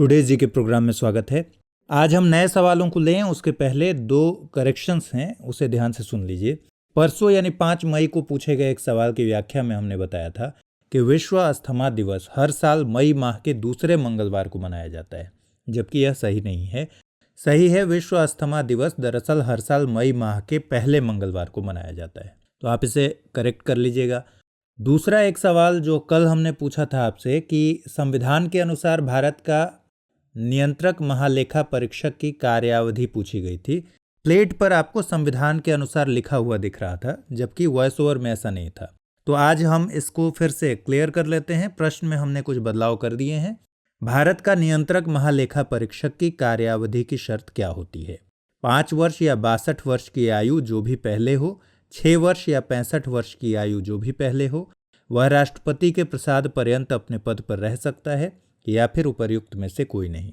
Today जी के programme में स्वागत है। आज हम नए सवालों को लें, उसके पहले 2 करेक्शंस हैं, उसे ध्यान से सुन लीजिए। परसों यानी 5 मई को पूछे गए एक सवाल की व्याख्या में हमने बताया था कि विश्व अस्थमा दिवस हर साल मई माह के दूसरे मंगलवार को मनाया जाता है, जबकि यह सही नहीं है। सही है, विश्व अस्थमा दिवस दरअसल हर साल मई माह के पहले मंगलवार को मनाया जाता है। तो आप इसे करेक्ट कर लीजिएगा। दूसरा एक सवाल जो कल हमने पूछा था आपसे कि संविधान के अनुसार भारत का नियंत्रक महालेखा परीक्षक की कार्यावधि पूछी गई थी। प्लेट पर आपको संविधान के अनुसार लिखा हुआ दिख रहा था, जबकि वॉइस ओवर में ऐसा नहीं था। तो आज हम इसको फिर से क्लियर कर लेते हैं। प्रश्न में हमने कुछ बदलाव कर दिए हैं। भारत का नियंत्रक महालेखा परीक्षक की कार्यावधि की शर्त क्या होती है? 5 वर्ष या 62 वर्ष की आयु जो भी पहले हो, 6 वर्ष या 65 वर्ष की आयु जो भी पहले हो, वह राष्ट्रपति के प्रसाद पर्यंत अपने पद पर रह सकता है या फिर उपर्युक्त में से कोई नहीं।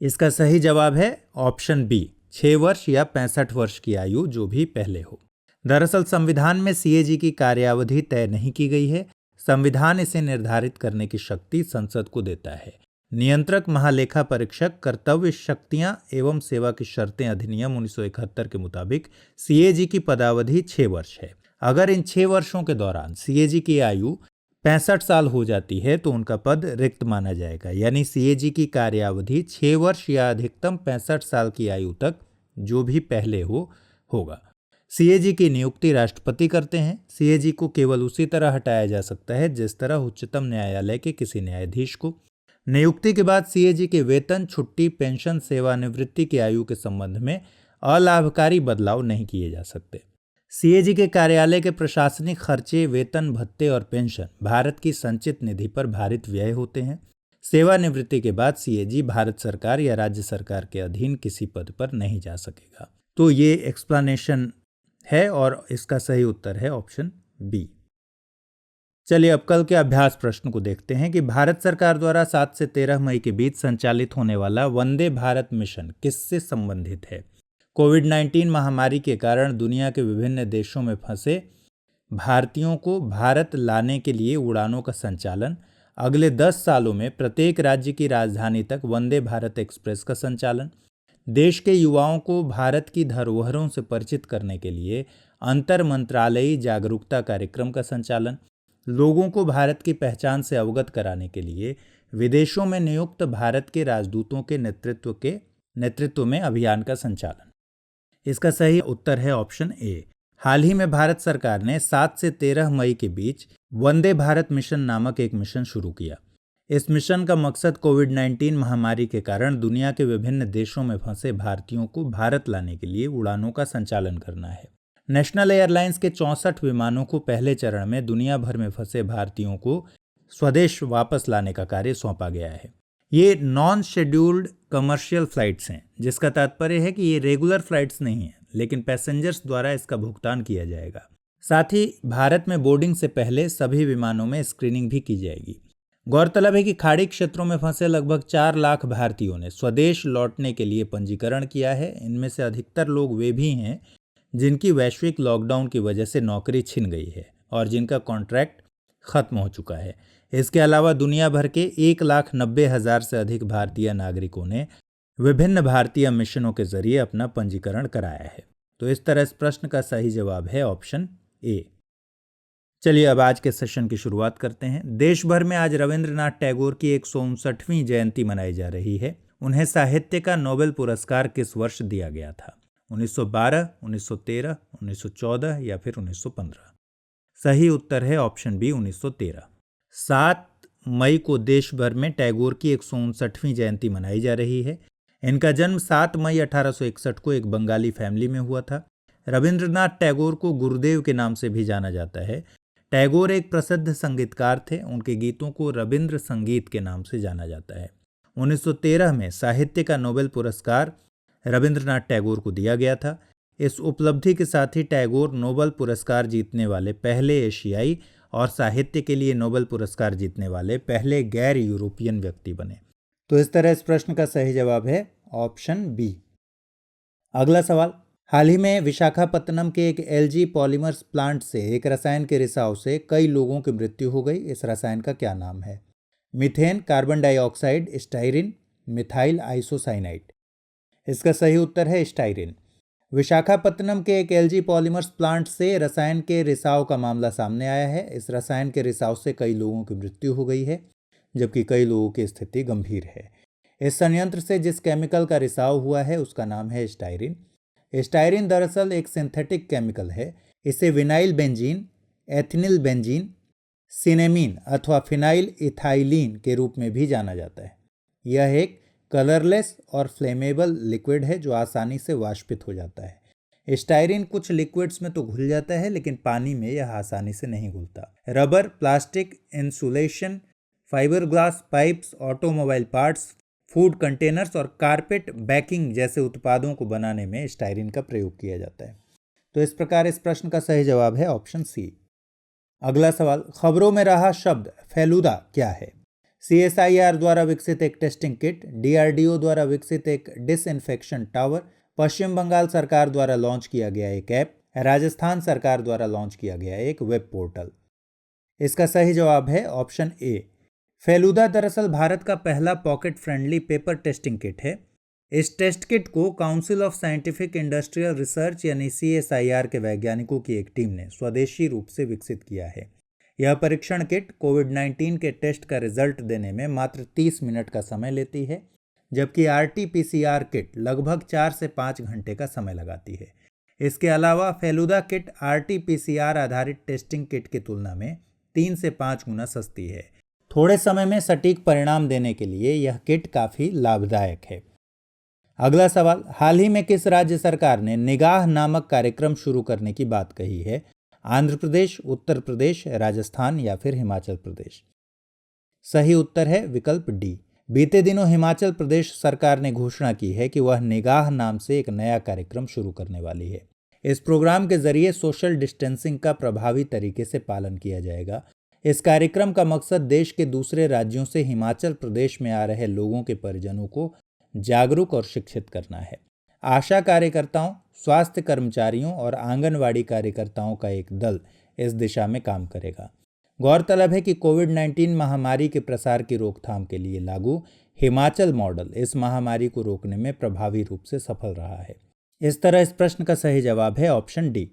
इसका सही जवाब है ऑप्शन बी, 6 वर्ष या 65 वर्ष की आयु जो भी पहले हो। दरअसल संविधान में सीएजी की कार्यावधि तय नहीं की गई है। संविधान इसे निर्धारित करने की शक्ति संसद को देता है। नियंत्रक महालेखा परीक्षक कर्तव्य शक्तियां एवं सेवा की शर्तें अधिनियम 1971 के मुताबिक सीएजी की पदावधि 6 वर्ष है। अगर इन 6 वर्षों के दौरान सीएजी की आयु 65 साल हो जाती है तो उनका पद रिक्त माना जाएगा। यानी सीएजी की कार्यावधि 6 वर्ष या अधिकतम 65 साल की आयु तक जो भी पहले होगा। सीएजी की नियुक्ति राष्ट्रपति करते हैं। सीएजी को केवल उसी तरह हटाया जा सकता है जिस तरह उच्चतम न्यायालय के किसी न्यायाधीश को। नियुक्ति के बाद सीएजी के वेतन, छुट्टी, पेंशन, सेवानिवृत्ति की आयु के संबंध में अलाभकारी बदलाव नहीं किए जा सकते। सीएजी के कार्यालय के प्रशासनिक खर्चे, वेतन, भत्ते और पेंशन भारत की संचित निधि पर भारित व्यय होते हैं। सेवानिवृत्ति के बाद सीएजी भारत सरकार या राज्य सरकार के अधीन किसी पद पर नहीं जा सकेगा। तो ये एक्सप्लेनेशन है और इसका सही उत्तर है ऑप्शन बी। चलिए अब कल के अभ्यास प्रश्न को देखते हैं कि भारत सरकार द्वारा 7 से 13 मई के बीच संचालित होने वाला वंदे भारत मिशन किससे संबंधित है? कोविड-19 महामारी के कारण दुनिया के विभिन्न देशों में फंसे भारतीयों को भारत लाने के लिए उड़ानों का संचालन, अगले 10 सालों में प्रत्येक राज्य की राजधानी तक वंदे भारत एक्सप्रेस का संचालन, देश के युवाओं को भारत की धरोहरों से परिचित करने के लिए अंतर मंत्रालयी जागरूकता कार्यक्रम का संचालन, लोगों को भारत की पहचान से अवगत कराने के लिए विदेशों में नियुक्त भारत के राजदूतों के नेतृत्व में अभियान का संचालन। इसका सही उत्तर है ऑप्शन ए। हाल ही में भारत सरकार ने 7 से 13 मई के बीच वंदे भारत मिशन नामक एक मिशन शुरू किया। इस मिशन का मकसद कोविड-19 महामारी के कारण दुनिया के विभिन्न देशों में फंसे भारतीयों को भारत लाने के लिए उड़ानों का संचालन करना है। नेशनल एयरलाइंस के 64 विमानों को पहले चरण में दुनिया भर में फंसे भारतीयों को स्वदेश वापस लाने का कार्य सौंपा गया है। ये नॉन शेड्यूल्ड कमर्शियल फ्लाइट्स हैं, जिसका तात्पर्य है कि ये रेगुलर फ्लाइट्स नहीं हैं, लेकिन पैसेंजर्स द्वारा इसका भुगतान किया जाएगा। साथ ही भारत में बोर्डिंग से पहले सभी विमानों में स्क्रीनिंग भी की जाएगी। गौरतलब है कि खाड़ी क्षेत्रों में फंसे लगभग 4 लाख भारतीयों ने स्वदेश लौटने के लिए पंजीकरण किया है। इनमें से अधिकतर लोग वे भी हैं जिनकी वैश्विक लॉकडाउन की वजह से नौकरी छिन गई है और जिनका कॉन्ट्रैक्ट खत्म हो चुका है। इसके अलावा दुनिया भर के 1,90,000 से अधिक भारतीय नागरिकों ने विभिन्न भारतीय मिशनों के जरिए अपना पंजीकरण कराया है। तो इस तरह इस प्रश्न का सही जवाब है ऑप्शन ए। चलिए अब आज के सेशन की शुरुआत करते हैं। देश भर में आज रविंद्रनाथ टैगोर की 159वीं जयंती मनाई जा रही है। उन्हें साहित्य का नोबेल पुरस्कार किस वर्ष दिया गया था? 1912, 1913, 1914 या फिर 1915? सही उत्तर है ऑप्शन बी, 1913। 7 मई को देश भर में टैगोर की 159वीं जयंती मनाई जा रही है। इनका जन्म 7 मई 1861 को एक बंगाली फैमिली में हुआ था। रविंद्रनाथ टैगोर को गुरुदेव के नाम से भी जाना जाता है। टैगोर एक प्रसिद्ध संगीतकार थे। उनके गीतों को रविंद्र संगीत के नाम से जाना जाता है। 1913 में साहित्य का नोबेल पुरस्कार रविंद्रनाथ टैगोर को दिया गया था। इस उपलब्धि के साथ ही टैगोर नोबेल पुरस्कार जीतने वाले पहले एशियाई और साहित्य के लिए नोबेल पुरस्कार जीतने वाले पहले गैर यूरोपियन व्यक्ति बने। तो इस तरह इस प्रश्न का सही जवाब है ऑप्शन बी। अगला सवाल, हाल ही में विशाखापत्तनम के एक एलजी पॉलीमर्स प्लांट से एक रसायन के रिसाव से कई लोगों की मृत्यु हो गई। इस रसायन का क्या नाम है? Methane, carbon dioxide, styrene, methyl isocyanide. इसका सही उत्तर है स्टाइरिन। विशाखापत्तनम के एक एलजी पॉलीमर्स प्लांट से रसायन के रिसाव का मामला सामने आया है। इस रसायन के रिसाव से कई लोगों की मृत्यु हो गई है, जबकि कई लोगों की स्थिति गंभीर है। इस संयंत्र से जिस केमिकल का रिसाव हुआ है उसका नाम है स्टाइरिन। स्टाइरिन दरअसल एक सिंथेटिक केमिकल है। इसे विनाइल बेंजीन, एथिनिल बेंजीन, सिनेमीन अथवा फिनाइल इथाइलीन के रूप में भी जाना जाता है। यह एक कलरलेस और फ्लेमेबल लिक्विड है जो आसानी से वाष्पित हो जाता है। स्टाइरिन कुछ लिक्विड्स में तो घुल जाता है, लेकिन पानी में यह आसानी से नहीं घुलता। Rubber, plastic, insulation, fibreglass pipes, automobile parts, food containers और कारपेट बैकिंग जैसे उत्पादों को बनाने में स्टाइरिन का प्रयोग किया जाता है। तो इस प्रकार इस प्रश्न का सही जवाब है ऑप्शन सी। अगला सवाल, खबरों में रहा शब्द फेलुदा क्या है? सीएसआईआर द्वारा विकसित एक टेस्टिंग किट, डीआरडीओ द्वारा विकसित एक डिसइंफेक्शन टावर, पश्चिम बंगाल सरकार द्वारा लॉन्च किया गया एक ऐप, राजस्थान सरकार द्वारा लॉन्च किया गया एक वेब पोर्टल। इसका सही जवाब है ऑप्शन ए। फेलुदा दरअसल भारत का पहला pocket friendly paper testing kit है। इस टेस्ट किट को council of scientific industrial research यानी सीएसआईआर के वैज्ञानिकों की एक टीम ने स्वदेशी रूप से विकसित किया है। यह परीक्षण किट कोविड-19 के टेस्ट का रिजल्ट देने में मात्र 30 मिनट का समय लेती है, जबकि आरटी-पीसीआर किट लगभग 4 से 5 घंटे का समय लगाती है। इसके अलावा फेलुदा किट आरटी-पीसीआर आधारित टेस्टिंग किट की तुलना में 3 से 5 गुना सस्ती है। थोड़े समय में सटीक परिणाम देने के लिए यह किट काफ़ी लाभदायक है। अगला सवाल, हाल ही में किस राज्य सरकार ने निगाह नामक कार्यक्रम शुरू करने की बात कही है? आंध्र प्रदेश, उत्तर प्रदेश, राजस्थान या फिर हिमाचल प्रदेश? सही उत्तर है विकल्प डी। बीते दिनों हिमाचल प्रदेश सरकार ने घोषणा की है कि वह निगाह नाम से एक नया कार्यक्रम शुरू करने वाली है। इस प्रोग्राम के जरिए सोशल डिस्टेंसिंग का प्रभावी तरीके से पालन किया जाएगा। इस कार्यक्रम का मकसद देश के दूसरे राज्यों से हिमाचल प्रदेश में आ रहे लोगों के परिजनों को जागरूक और शिक्षित करना है। आशा कार्यकर्ताओं, स्वास्थ्य कर्मचारियों और आंगनवाड़ी कार्यकर्ताओं का एक दल इस दिशा में काम करेगा। गौरतलब है कि कोविड-19 महामारी के प्रसार की रोकथाम के लिए लागू हिमाचल मॉडल इस महामारी को रोकने में प्रभावी रूप से सफल रहा है। इस तरह इस प्रश्न का सही जवाब है ऑप्शन डी।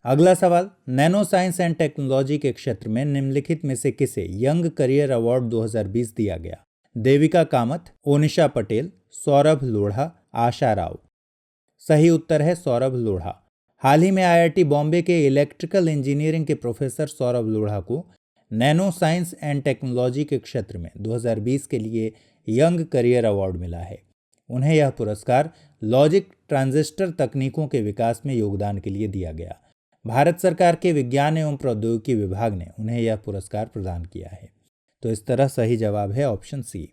अगला सवाल, नैनो साइंस एंड टेक्नोलॉजी के क्षेत्र में निम्नलिखित में से किसे यंग करियर अवार्ड 2020 दिया गया? देविका कामत, ओनिशा पटेल, सौरभ लोढ़ा, आशा राव। सही उत्तर है सौरभ लोढ़ा। हाल ही में आईआईटी बॉम्बे के इलेक्ट्रिकल इंजीनियरिंग के प्रोफेसर सौरभ लोढ़ा को नैनो साइंस एंड टेक्नोलॉजी के क्षेत्र में 2020 के लिए यंग करियर अवार्ड मिला है। उन्हें यह पुरस्कार लॉजिक ट्रांजिस्टर तकनीकों के विकास में योगदान के लिए दिया गया। भारत सरकार के विज्ञान एवं प्रौद्योगिकी विभाग ने उन्हें यह पुरस्कार प्रदान किया है। तो इस तरह सही जवाब है ऑप्शन सी।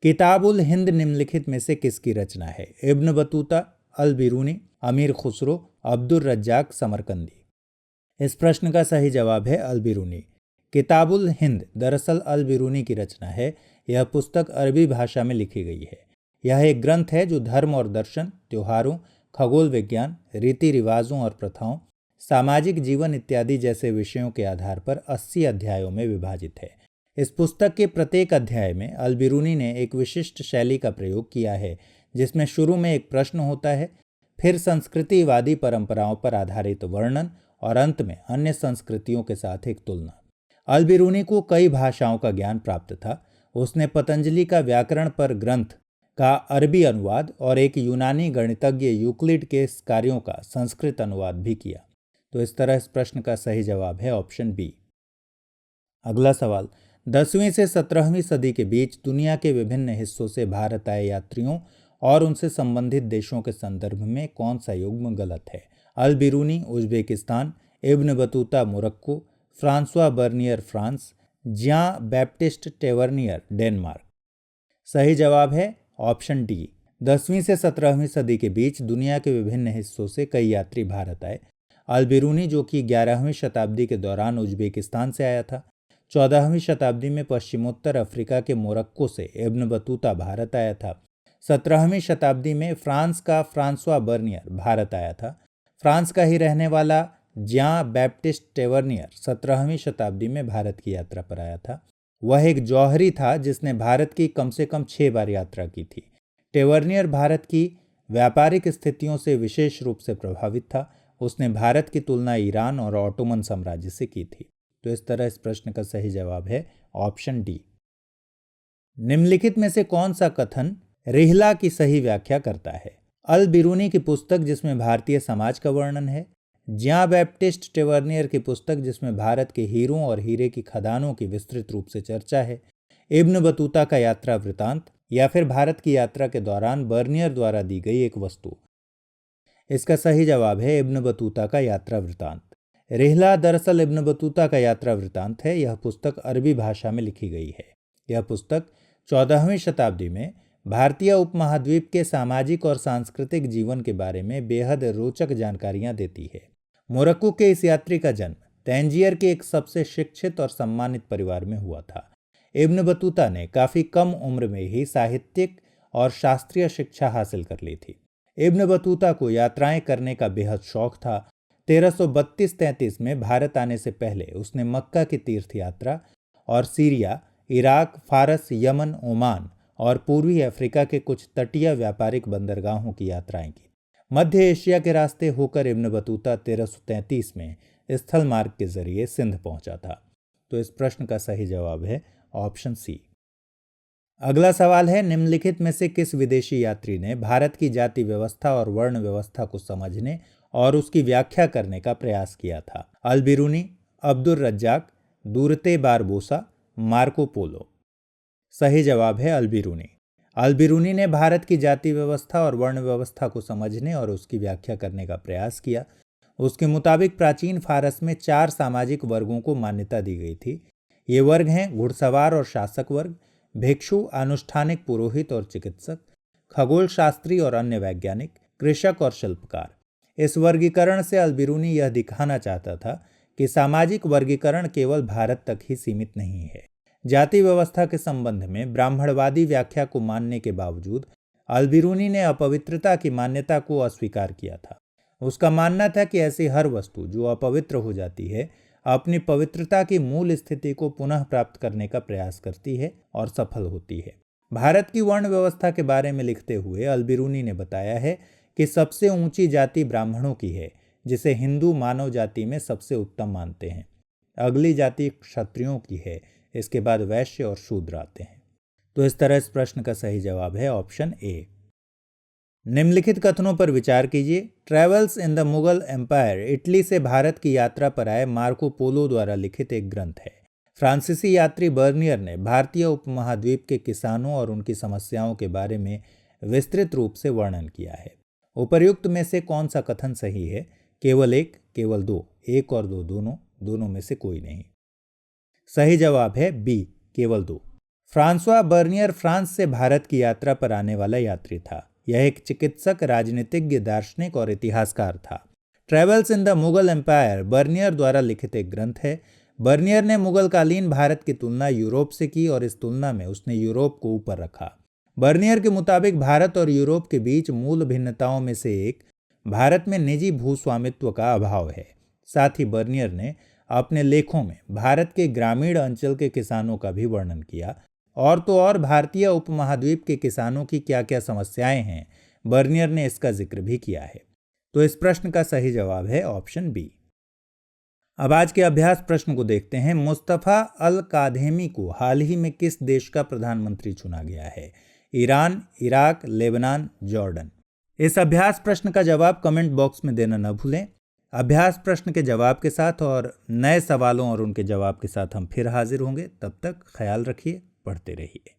किताबुल हिंद निम्नलिखित में से किसकी रचना है? इब्न बतूता, अल बिरूनी, अमीर खुसरो, अब्दुर रज्जाक समरकंदी। इस प्रश्न का सही जवाब है अल बिरूनी। किताबुल हिंद दरअसल अल बिरूनी की रचना है। यह पुस्तक अरबी भाषा में लिखी गई है। यह एक ग्रंथ है जो धर्म और दर्शन, त्योहारों, खगोल विज्ञान, रीति रिवाजों और प्रथाओं, सामाजिक जीवन इत्यादि जैसे विषयों के आधार पर 80 अध्यायों में विभाजित है। इस पुस्तक के प्रत्येक अध्याय में अल बिरूनी ने एक विशिष्ट शैली का प्रयोग किया है, जिसमें शुरू में एक प्रश्न होता है, फिर संस्कृतिवादी परंपराओं पर आधारित वर्णन और अंत में अन्य संस्कृतियों के साथ एक तुलना। अल बिरूनी को कई भाषाओं का ज्ञान प्राप्त था। उसने पतंजलि का व्याकरण पर ग्रंथ का अरबी अनुवाद और एक यूनानी गणितज्ञ यूक्लिड के कार्यों का संस्कृत अनुवाद भी किया। तो इस तरह इस प्रश्न का सही जवाब है ऑप्शन बी। अगला सवाल, 10वीं से 17वीं सदी के बीच दुनिया के विभिन्न हिस्सों से भारत आए यात्रियों और उनसे संबंधित देशों के संदर्भ में कौन सा युग्म गलत है? Al Biruni Uzbekistan, Ibn Battuta Morocco, Francois Bernier France, Jean Baptiste Tavernier Denmark. सही जवाब है ऑप्शन डी। 10वीं से 17वीं सदी के बीच दुनिया के विभिन्न हिस्सों से कई यात्री भारत आए। अल बिरूनी, जो कि 11वीं शताब्दी के दौरान उज्बेकिस्तान से आया था, 14वीं शताब्दी में पश्चिमोत्तर अफ्रीका के मोरक्को से इब्न बतूता भारत आया था, 17वीं शताब्दी में फ्रांस का फ्रांसवा बर्नियर भारत आया था, फ्रांस का ही रहने वाला ज्यां बैप्टिस्ट टेवर्नियर 17वीं शताब्दी में भारत की यात्रा पर आया था, वह एक जौहरी था जिसने भारत की कम से कम 6 बार यात्रा की थी। टेवर्नियर भारत की व्यापारिक स्थितियों से विशेष रूप से प्रभावित था। उसने भारत की तुलना ईरान और ऑटोमन साम्राज्य से की थी। तो इस तरह इस प्रश्न का सही जवाब है ऑप्शन डी। निम्नलिखित में से कौन सा कथन रिहला की सही व्याख्या करता है? अल बिरूनी की पुस्तक जिसमें भारतीय समाज का वर्णन है, ज्यां बैप्टिस्ट टेवर्नियर की पुस्तक जिसमें भारत के हीरों और हीरे की खदानों की विस्तृत रूप से चर्चा है, इब्न बतूता का यात्रा वृतांत, या फिर भारत की यात्रा के दौरान बर्नियर द्वारा दी गई एक वस्तु। इसका सही जवाब है इब्न बतूता का यात्रा वृतांत। रिहला दरअसल इब्न बतूता का यात्रा वृतांत है। यह पुस्तक अरबी भाषा में लिखी गई है। यह पुस्तक 14वीं शताब्दी में भारतीय उपमहाद्वीप के सामाजिक और सांस्कृतिक जीवन के बारे में बेहद रोचक जानकारियां देती है। मोरक्को के इस यात्री का जन्म तंजीर के एक सबसे शिक्षित और सम्मानित परिवार में हुआ था। इब्न बतूता ने काफ़ी कम उम्र में ही साहित्यिक और शास्त्रीय शिक्षा हासिल कर ली थी। इब्न बतूता को यात्राएं करने का बेहद शौक था। 1332-33 में भारत आने से पहले उसने मक्का की तीर्थ यात्रा और सीरिया, इराक, फारस, यमन, ओमान और पूर्वी अफ्रीका के कुछ तटीय व्यापारिक बंदरगाहों की यात्राएं की। मध्य एशिया के रास्ते होकर इब्न बतूता 1333 में स्थल मार्ग के जरिए सिंध पहुंचा था। तो इस प्रश्न का सही जवाब है ऑप्शन सी। अगला सवाल है, निम्नलिखित में से किस विदेशी यात्री ने भारत की जाति व्यवस्था और वर्ण व्यवस्था को समझने और उसकी व्याख्या करने का प्रयास किया था? Al Biruni, Abdul Razzaq, Duarte Barbosa, Marco Polo. सही जवाब है अल बिरूनी। अल बिरूनी ने भारत की जाति व्यवस्था और वर्ण व्यवस्था को समझने और उसकी व्याख्या करने का प्रयास किया। उसके मुताबिक प्राचीन फारस में 4 सामाजिक वर्गों को मान्यता दी गई थी। ये वर्ग हैं घुड़सवार और शासक वर्ग, भिक्षु, अनुष्ठानिक पुरोहित और चिकित्सक, खगोल शास्त्री और अन्य वैज्ञानिक, कृषक और शिल्पकार। इस वर्गीकरण से अल बिरूनी यह दिखाना चाहता था कि सामाजिक वर्गीकरण केवल भारत तक ही सीमित नहीं है। जाति व्यवस्था के संबंध में ब्राह्मणवादी व्याख्या को मानने के बावजूद अल बिरूनी ने अपवित्रता की मान्यता को अस्वीकार किया था। उसका मानना था कि ऐसी हर वस्तु जो अपवित्र हो जाती है अपनी पवित्रता की मूल स्थिति को पुनः प्राप्त करने का प्रयास करती है और सफल होती है। भारत की वर्ण व्यवस्था के बारे में लिखते हुए अल बिरूनी ने बताया है कि सबसे ऊंची जाति ब्राह्मणों की है, जिसे हिंदू मानव जाति में सबसे उत्तम मानते हैं। अगली जाति क्षत्रियों की है, इसके बाद वैश्य और शूद्र आते हैं। तो इस तरह इस प्रश्न का सही जवाब है ऑप्शन ए। निम्नलिखित कथनों पर विचार कीजिए। Travels in the Mughal empire Italy से भारत की यात्रा पर आए मार्को पोलो द्वारा लिखित एक ग्रंथ है। फ्रांसीसी यात्री बर्नियर ने भारतीय उपमहाद्वीप के किसानों और उनकी समस्याओं के बारे में विस्तृत रूप से वर्णन किया है। उपर्युक्त में से कौन सा कथन सही है? केवल एक, केवल दो, एक और दो, दोनों, दोनों में से कोई नहीं। सही जवाब है बी, केवल दो। फ्रांसवा बर्नियर फ्रांस से भारत की यात्रा पर आने वाला यात्री था। यह एक चिकित्सक, राजनीतिज्ञ, दार्शनिक और इतिहासकार था। Travels in the Mughal empire Bernier द्वारा लिखित एक ग्रंथ है। बर्नियर ने मुगलकालीन भारत की तुलना यूरोप से की और इस तुलना में उसने यूरोप को ऊपर रखा। बर्नियर के मुताबिक भारत और यूरोप के बीच मूल भिन्नताओं में से एक भारत में निजी भूस्वामित्व का अभाव है। साथ ही बर्नियर ने अपने लेखों में भारत के ग्रामीण अंचल के किसानों का भी वर्णन किया। और तो और भारतीय उपमहाद्वीप के किसानों की क्या क्या समस्याएं हैं, बर्नियर ने इसका जिक्र भी किया है। तो इस प्रश्न का सही जवाब है ऑप्शन बी। अब आज के अभ्यास प्रश्न को देखते हैं। मुस्तफा अल काधेमी को हाल ही में किस देश का प्रधानमंत्री चुना गया है? Iran, Iraq, Lebanon, Jordan. इस अभ्यास प्रश्न का जवाब कमेंट बॉक्स में देना न भूलें। अभ्यास प्रश्न के जवाब के साथ और नए सवालों और उनके जवाब के साथ हम फिर हाजिर होंगे। तब तक ख्याल रखिए, पढ़ते रहिए।